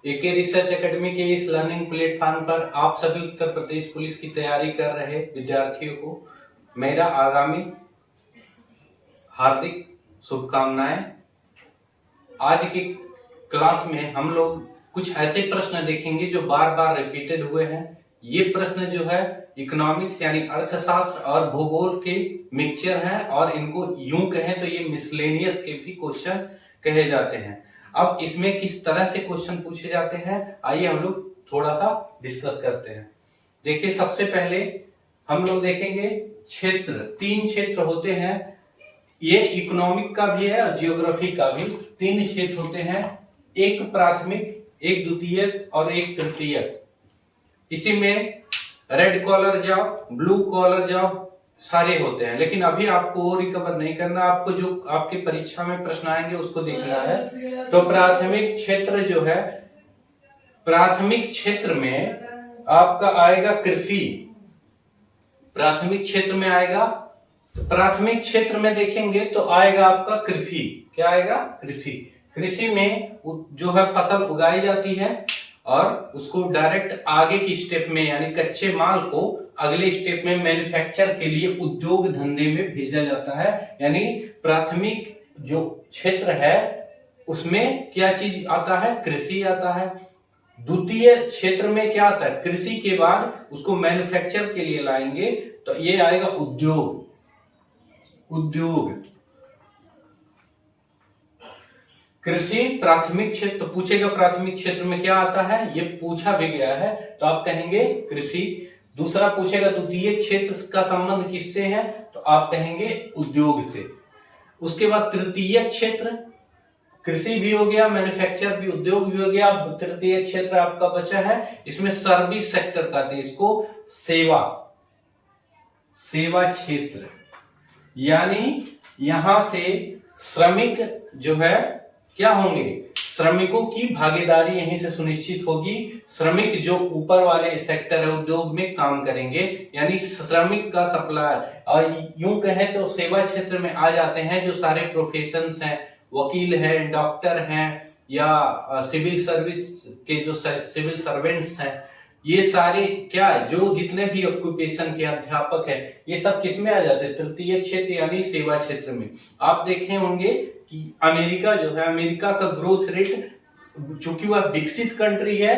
एके research academy के इस learning platform पर आप सभी उत्तर प्रदेश पुलिस की तैयारी कर रहे विद्यार्थियों को मेरा आगामी हार्दिक शुभकामनाएं। आज की क्लास में हम लोग कुछ ऐसे प्रश्न देखेंगे जो बार बार रिपीटेड हुए हैं। ये प्रश्न जो है इकोनॉमिक्स यानी अर्थशास्त्र और भूगोल के मिक्सचर हैं और इनको यूं कहें तो ये मिसलेनियस के भी क्वेश्चन कहे जाते हैं। अब इसमें किस तरह से क्वेश्चन पूछे जाते हैं आइए हम लोग थोड़ा सा डिस्कस करते हैं। देखिए सबसे पहले हम लोग देखेंगे क्षेत्र। 3 क्षेत्र होते हैं, ये इकोनॉमिक का भी है और जियोग्राफी का भी। 3 क्षेत्र होते हैं, एक प्राथमिक, एक द्वितीयक और एक तृतीयक। इसी में red collar job, blue collar job सारे होते हैं, लेकिन अभी आपको वो रिकवर नहीं करना, आपको जो आपके परीक्षा में प्रश्न आएंगे उसको देखना है। तो प्राथमिक क्षेत्र जो है, प्राथमिक क्षेत्र में आपका आएगा कृषि। प्राथमिक क्षेत्र में आएगा, तो प्राथमिक क्षेत्र में देखेंगे तो आएगा आपका कृषि। क्या आएगा? कृषि। कृषि में जो है फसल उगाई जाती है और उसको डायरेक्ट आगे की स्टेप में यानी कच्चे माल को अगले स्टेप में मैन्युफैक्चर के लिए उद्योग धंधे में भेजा जाता है। यानी प्राथमिक जो क्षेत्र है उसमें क्या चीज आता है? कृषि आता है। द्वितीय क्षेत्र में क्या आता है? कृषि के बाद उसको मैन्युफैक्चर के लिए लाएंगे तो ये आएगा उद्योग। उद्योग कृषि प्राथमिक क्षेत्र पूछेगा, प्राथमिक क्षेत्र में क्या आता है, ये पूछा भी गया है तो आप कहेंगे कृषि। दूसरा पूछेगा द्वितीय क्षेत्र का संबंध किससे है, तो आप कहेंगे उद्योग से। उसके बाद तृतीय क्षेत्र, कृषि भी हो गया, मैन्युफैक्चर भी, उद्योग भी हो गया। तृतीय क्षेत्र आपका बचा है, इसमें सर्विस सेक्टर कहते हैं इसको, सेवा, सेवा क्षेत्र। यानी यहां से श्रमिक जो है क्या होंगे, श्रमिकों की भागीदारी यहीं से सुनिश्चित होगी। श्रमिक जो ऊपर वाले सेक्टर है उद्योग में काम करेंगे, यानी श्रमिक का सप्लाई। और यूं कहें तो सेवा क्षेत्र में आ जाते हैं जो सारे प्रोफेशंस हैं, वकील हैं, डॉक्टर हैं या सिविल सर्विस के जो सिविल सर्वेंट्स हैं, ये सारे क्या है, जो जितने भी ऑक्यूपेशन के अध्यापक है, ये सब किसमें आ जाते हैं? तृतीय क्षेत्र यानी सेवा क्षेत्र में। आप देखे होंगे कि अमेरिका जो है, अमेरिका का ग्रोथ रेट, चूंकि वह विकसित कंट्री है,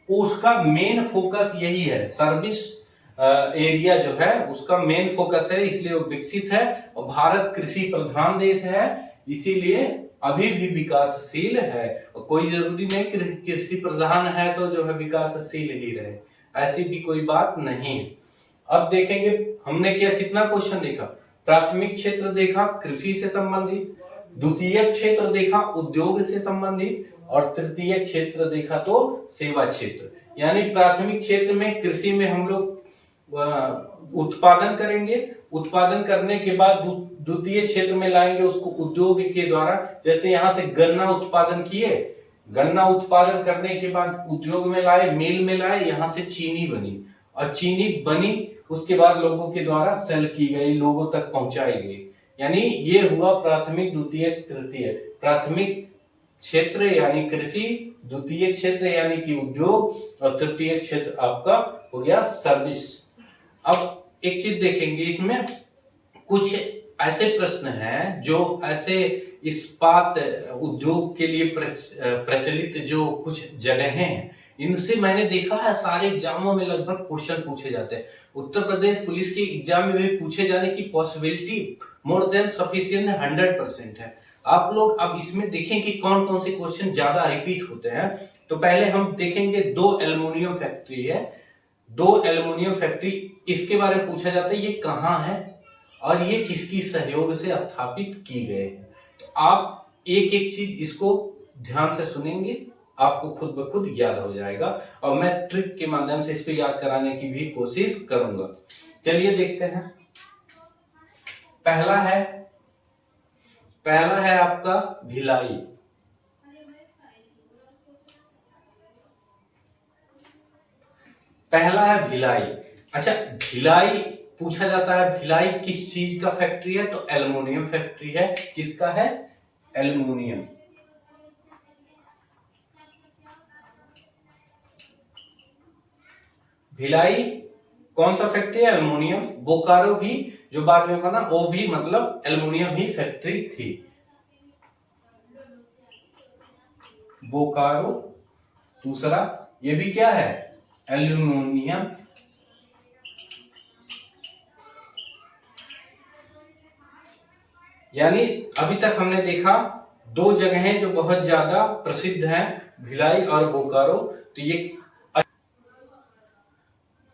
उसका मेन फोकस यही है, सर्विस एरिया जो है उसका मेन फोकस है, इसलिए वो विकसित है। और भारत कृषि प्रधान देश है, इसीलिए अभी भी विकासशील है। और कोई जरूरी नहीं कि कृषि प्रधान है तो जो है विकासशील ही रहे, ऐसी भी कोई बात नहीं। अब देखेंगे हमने क्या कितना क्वेश्चन देखा। प्राथमिक क्षेत्र देखा कृषि से संबंधित, द्वितीय क्षेत्र देखा उद्योग से संबंधित, और तृतीय क्षेत्र देखा तो सेवा क्षेत्र। यानी प्राथमिक क्षेत्र में कृषि में हम लोग उत्पादन करेंगे, उत्पादन करने के बाद द्वितीय क्षेत्र में लाएंगे उसको उद्योग के द्वारा। जैसे यहां से गन्ना उत्पादन किए, गन्ना उत्पादन करने के बाद उद्योग में लाए, मिल में लाए, यहां से चीनी बनी, और चीनी बनी उसके बाद लोगों के द्वारा सेल की गई, लोगों तक पहुंचाई गई। यानी ये हुआ प्राथमिक, द्वितीय, तृतीय। प्राथमिक क्षेत्र यानी कृषि, द्वितीय क्षेत्र यानी कि उद्योग, और तृतीय क्षेत्र आपका हो गया सर्विस। अब एक चीज देखेंगे, इसमें कुछ ऐसे प्रश्न हैं जो ऐसे इस्पात उद्योग के लिए प्रचलित जो कुछ जगहें हैं, इनसे मैंने देखा है सारे एग्जामों में लगभग क्वेश्चन पूछे जाते हैं। उत्तर प्रदेश पुलिस के एग्जाम में भी पूछे जाने की पॉसिबिलिटी मोर देन सफिशिएंट 100% है। आप लोग अब इसमें देखें कि कौन कौन से क्वेश्चन ज्यादा रिपीट होते हैं। तो पहले हम देखेंगे 2 एल्युमिनियम फैक्ट्री है, 2 एल्युमिनियम फैक्ट्री, इसके बारे में पूछा जाता है ये कहाँ है और ये किसकी सहयोग से स्थापित की गए हैं। तो आप एक एक चीज इसको ध्यान से सुनेंगे, आपको खुद ब खुद याद हो जाएगा, और मैं ट्रिक के माध्यम से इसको याद कराने की भी कोशिश करूंगा। चलिए देखते हैं। पहला है आपका भिलाई। पहला है भिलाई। अच्छा, भिलाई पूछा जाता है, भिलाई किस चीज का फैक्ट्री है, तो एल्युमिनियम फैक्ट्री है। किसका है? एल्युमिनियम। भिलाई कौन सा फैक्ट्री है? एल्युमिनियम। बोकारो भी जो बाद में बना वो भी मतलब एल्युमिनियम ही फैक्ट्री थी। बोकारो दूसरा, ये भी क्या है? एल्युमिनियम। यानी अभी तक हमने देखा दो जगहें जो बहुत ज्यादा प्रसिद्ध हैं, भिलाई और बोकारो। तो ये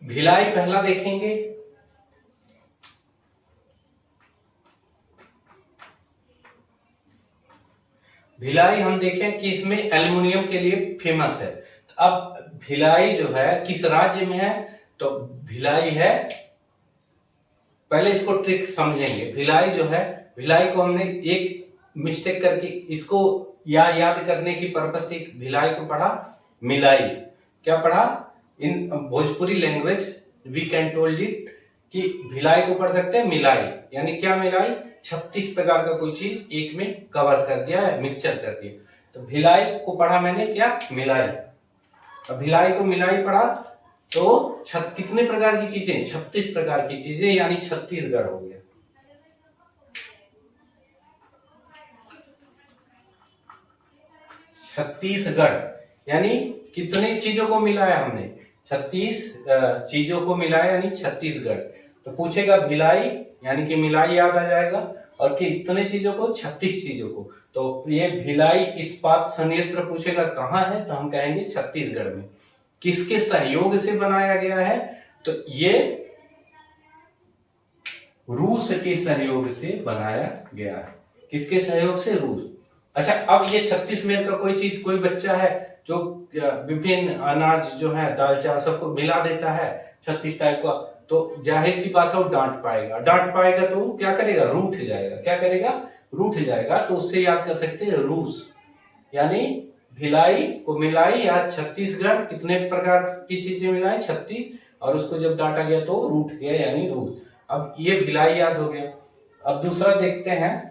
भिलाई पहला देखेंगे। भिलाई हम देखें कि इसमें एल्युमिनियम के लिए फेमस है। तो अब भिलाई जो है किस राज्य में है? तो भिलाई है, पहले इसको ट्रिक समझेंगे। भिलाई जो है, भिलाई को हमने एक मिस्टेक करके इसको याद करने की पर्पज से भिलाई को पढ़ा मिलाई। क्या पढ़ा? In Bhojpuri language we can told it कि भिलाई को पढ़ सकते हैं मिलाई। यानी क्या मिलाई? 36 प्रकार का कोई चीज एक में कवर कर दिया है, मिक्सचर कर दिया। तो भिलाई को पढ़ा मैंने क्या? मिलाई। अब भिलाई को मिलाई पढ़ा तो कितने प्रकार की चीजें? 36 प्रकार की चीजें, यानी छत्तीसगढ़ हो गया। छत्तीसगढ़ यानी कितने चीजों को मिलाया हमने? 36 चीजों को मिलाया यानी छत्तीसगढ़। तो पूछेगा भिलाई यानी कि मिलाई याद आ जाएगा, और कितने चीजों को? 36 चीजों को। तो ये भिलाई इस्पात संयंत्र पूछेगा कहाँ है? तो हम कहेंगे छत्तीसगढ़ में। किसके सहयोग से बनाया गया है? तो ये रूस के सहयोग से बनाया गया है। किसके सहयोग से? रूस। अच्छा, अब ये 36 में का कोई चीज, कोई बच्चा है जो विभिन्न अनाज जो है, दाल चावल सबको मिला देता है 36 टाइप का, तो जाहिर सी बात है वो डांट पाएगा तो वो क्या करेगा? रूठ जाएगा। क्या करेगा? रूठ जाएगा। तो उससे याद कर सकते हैं रूस। यानी भिलाई को मिलाई या छत्तीसगढ़, कितने प्रकार की चीजें मिलाई? 36, और उसको जब डांटा गया तो रूठ गया यानी रूस। अब ये भिलाई याद हो गया। अब दूसरा देखते हैं।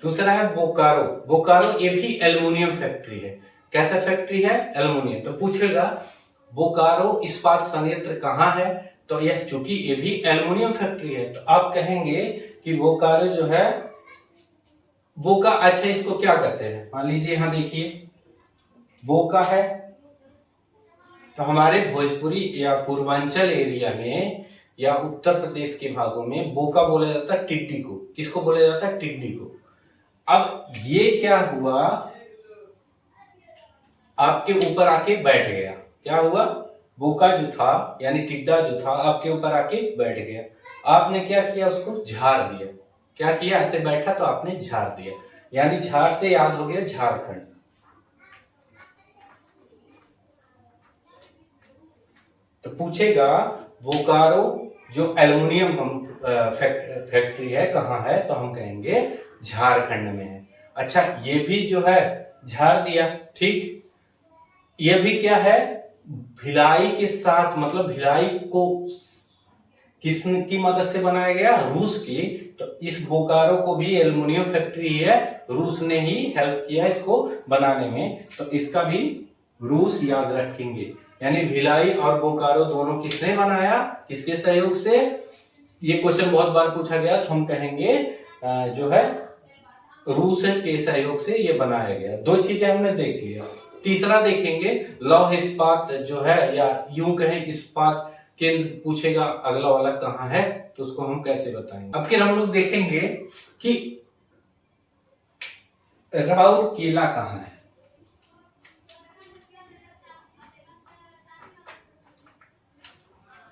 दूसरा है बोकारो। बोकारो ये भी एल्युमिनियम फैक्ट्री है। कैसा फैक्ट्री है? एल्युमिनियम। तो पूछेगा बोकारो इस्पात संयंत्र कहाँ है? तो यह चूंकि ये भी एल्युमिनियम फैक्ट्री है तो आप कहेंगे कि बोकारो जो है, बोका, अच्छा इसको क्या कहते हैं? मान लीजिए यहां देखिए बोका है, तो हमारे भोजपुरी या पूर्वांचल एरिया में या उत्तर प्रदेश के भागों में बोका बोला जाता है टिड्डी को। किसको बोला जाता है? टिड्डी को। अब ये क्या हुआ? आपके ऊपर आके बैठ गया। क्या हुआ? बोका जो था यानी टिड्डा जो था आपके ऊपर आके बैठ गया। आपने क्या किया? उसको झाड़ दिया। क्या किया? ऐसे बैठा तो आपने झाड़ दिया, यानी झाड़ से याद हो गया झारखंड। तो पूछेगा बोकारो जो एल्युमिनियम फैक्ट्री है कहाँ है? तो हम कहेंगे झारखंड में है। अच्छा, ये भी जो है झाड़ दिया, ठीक। ये भी क्या है? भिलाई के साथ, मतलब भिलाई को किसकी मदद से बनाया गया? रूस की। तो इस बोकारो को भी एल्युमिनियम फैक्ट्री है, रूस ने ही हेल्प किया इसको बनाने में। तो इसका भी रूस याद रखेंगे। यानी भिलाई और बोकारो दोनों किसने बनाया? किसके सहयोग से? ये क्वेश्चन बहुत बार पूछा गया, तो हम कहेंगे जो है रूस के सहयोग से ये बनाया गया। दो चीजें हमने देख लिया। तीसरा देखेंगे लौह इस्पात जो है, या यूं कहें इस्पात केंद्र पूछेगा अगला वाला कहाँ है, तो उसको हम कैसे बताएंगे। अब फिर हम लोग देखेंगे कि राउरकेला कहाँ है।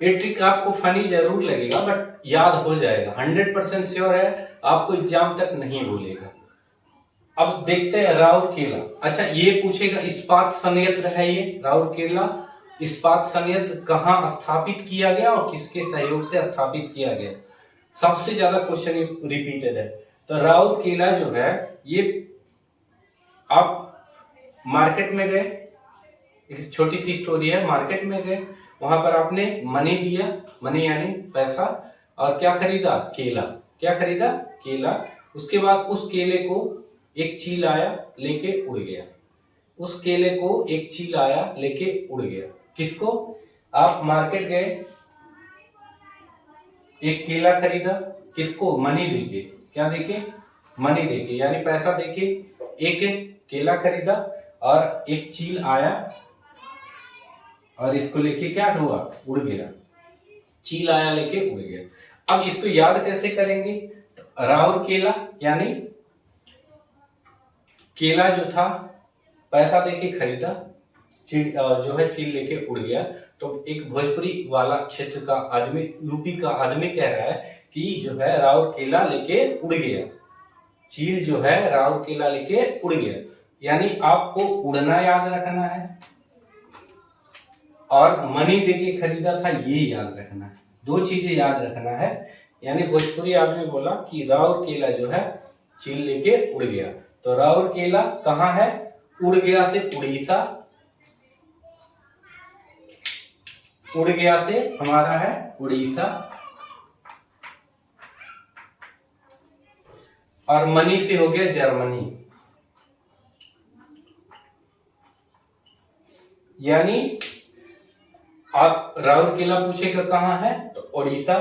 ये ट्रिक आपको फनी जरूर लगेगा बट याद हो जाएगा, 100% श्योर है, आपको एग्जाम तक नहीं भूलेगा। अब देखते हैं राउरकेला। अच्छा, ये पूछेगा इस्पात संयंत्र है ये राउरकेला। इस्पात संयंत्र कहाँ स्थापित किया गया और किसके सहयोग से स्थापित किया गया? सबसे ज्यादा क्वेश्चन रिपीटेड है। तो राउरकेला जो है ये, आप मार्केट में गए, एक छोटी सी स्टोरी है। मार्केट में गए, वहां पर आपने मनी दिया, मनी यानी पैसा, और क्या खरीदा? केला। क्या खरीदा? केला। उसके बाद उस केले को एक चील आया लेके उड़ गया। उस केले को एक चील आया लेके उड़ गया। किसको? आप मार्केट गए, एक केला खरीदा, किसको? मनी देके। क्या देके? मनी देके, यानी पैसा देके एक केला खरीदा और एक चील आया और इसको लेके क्या हुआ? उड़ गया। चील आया लेके उड़ गया। अब इसको याद कैसे करेंगे? राउर केला, यानी केला जो था पैसा देके खरीदा, जो है चील लेके उड़ गया। तो एक भोजपुरी वाला क्षेत्र का आदमी, यूपी का आदमी कह रहा है कि जो है राउर केला लेके उड़ गया। चील जो है राउर केला लेके उड़ गया, यानी आपको उड़ना याद रखना है और मनी देके खरीदा था ये याद रखना है। दो चीजें याद रखना है। यानी भोजपुरी आदमी बोला कि राउर केला जो है चील लेके उड़ गया। तो राउर केला कहाँ है? उड़ गया से उड़ीसा, उड़ गया से हमारा है उड़ीसा, और मनी से हो गया जर्मनी। यानी आप राउरकेला पूछेगा कहाँ है तो उड़ीसा,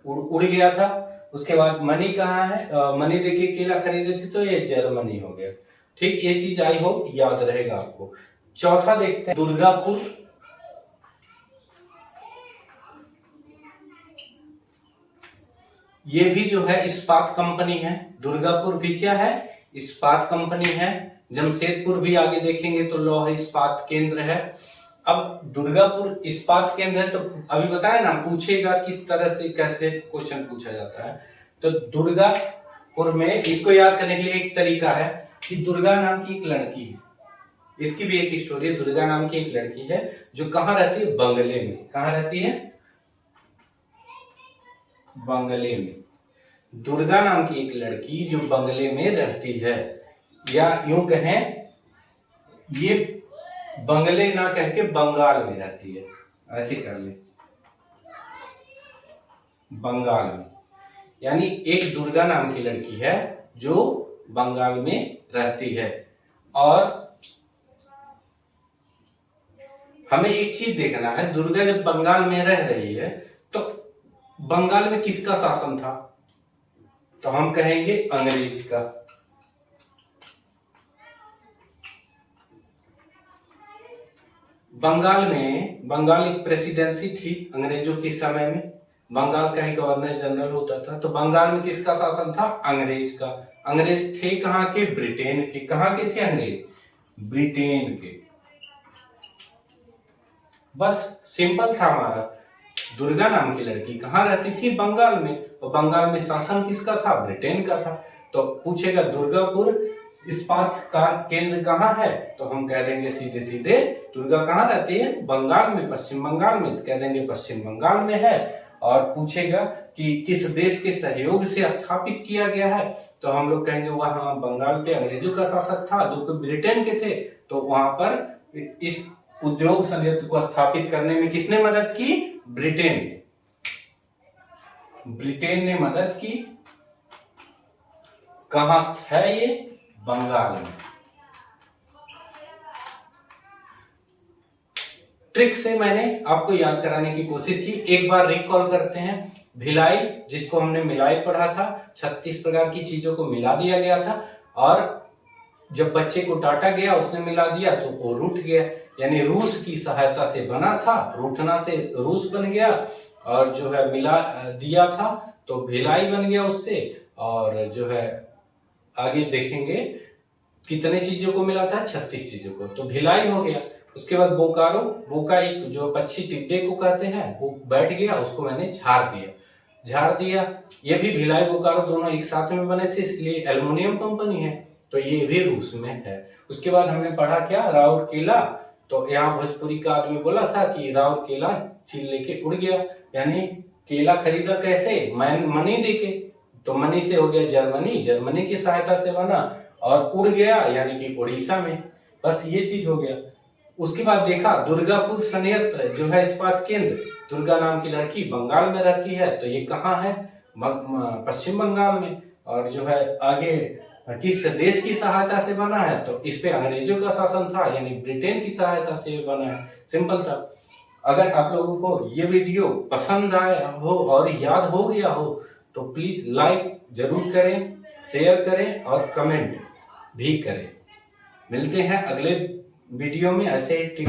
उड़ गया था। उसके बाद मनी कहाँ है? मनी देके केला खरीदे थे तो ये जर्मनी हो गया। ठीक, ये चीज आई होप याद रहेगा आपको। चौथा देखते हैं दुर्गापुर। ये भी जो है इस्पात कंपनी है। दुर्गापुर भी क्या है? इस्पात कंपनी है। जमशेदपुर भी आगे देखेंगे तो लौह इस्पात केंद्र है। अब दुर्गापुर इस्पात केंद्र है तो अभी बताया ना, पूछेगा किस तरह से कैसे क्वेश्चन पूछा जाता है। तो दुर्गापुर में इसको याद करने के लिए एक तरीका है कि दुर्गा नाम की एक लड़की है, इसकी भी एक स्टोरी है। दुर्गा नाम की एक लड़की है जो कहाँ रहती है? बंगले में। कहाँ रहती है? बंगले में। दुर्गा नाम की एक लड़की जो बंगले में रहती है, या यूं कहें ये बंगले ना कह के बंगाल में रहती है, ऐसे कर ले, बंगाल में। यानी एक दुर्गा नाम की लड़की है जो बंगाल में रहती है। और हमें एक चीज देखना है, दुर्गा जब बंगाल में रह रही है तो बंगाल में किसका शासन था? तो हम कहेंगे अंग्रेज का। बंगाल एक प्रेसिडेंसी थी अंग्रेजों के समय में। बंगाल का ही गवर्नर जनरल होता था। तो बंगाल में किसका शासन था? अंग्रेज का। अंग्रेज थे कहाँ के? ब्रिटेन के। कहाँ के थे अंग्रेज? ब्रिटेन के। बस सिंपल था हमारा। दुर्गा नाम की लड़की कहाँ रहती थी? बंगाल में। और बंगाल में शासन किसका था? ब्रिटेन का था। तो पूछेगा दुर्गापुर इस्पात का केंद्र कहाँ है तो हम कह देंगे सीधे सीधे दुर्गा कहाँ रहती है? बंगाल में, पश्चिम बंगाल में। तो कह देंगे पश्चिम बंगाल में है। और पूछेगा कि किस देश के सहयोग से स्थापित किया गया है तो हम लोग कहेंगे वहां बंगाल पे अंग्रेजों का शासक था जो कि ब्रिटेन के थे। तो वहां पर इस उद्योग संयंत्र को स्थापित करने में किसने मदद की? ब्रिटेन ने। ब्रिटेन ने मदद की। कहां है ये? बंगाल में। ट्रिक से मैंने आपको याद कराने की कोशिश की। एक बार रिकॉल करते हैं। भिलाई, जिसको हमने मिलाई पढ़ा था, 36 प्रकार की चीजों को मिला दिया गया था और जब बच्चे को डांटा गया उसने मिला दिया तो वो रूठ गया। यानी रूस की सहायता से बना था, रूठना से रूस बन गया और जो है मिला दिया था तो भिलाई बन गया उससे। और जो है आगे देखेंगे कितने चीजों को मिला था? 36 चीजों को, तो भिलाई हो गया। उसके बाद बोकारो, बोका एक जो पक्षी टिड्डे को कहते हैं वो बैठ गया, उसको मैंने झाड़ दिया। ये भी भिलाई बोकारो दोनों एक साथ में बने थे इसलिए एल्युमिनियम कंपनी है। तो ये भी रूस में है। उसके बाद हमने पढ़ा क्या? राउरकेला। तो यहाँ भोजपुरी का आदमी बोला था कि राउरकेला चील लेके उड़ गया, यानी केला खरीदा कैसे? मनी देके। तो मनी से हो गया जर्मनी, जर्मनी की सहायता से बना और उड़ गया यानी कि उड़ीसा में। बस ये चीज हो गया। उसके बाद देखा दुर्गापुर संयंत्र जो है इस्पात केंद्र, दुर्गा नाम की लड़की बंगाल में रहती है तो ये कहाँ है? पश्चिम बंगाल में। और जो है आगे किस देश की सहायता से बना है, तो इस पे अंग्रेजों का शासन था, यानी ब्रिटेन की सहायता से बना है। सिंपल था। अगर आप लोगों को ये वीडियो पसंद आया हो और याद हो गया हो तो प्लीज लाइक जरूर करें, शेयर करें और कमेंट भी करें। मिलते हैं अगले वीडियो में ऐसे ही टिप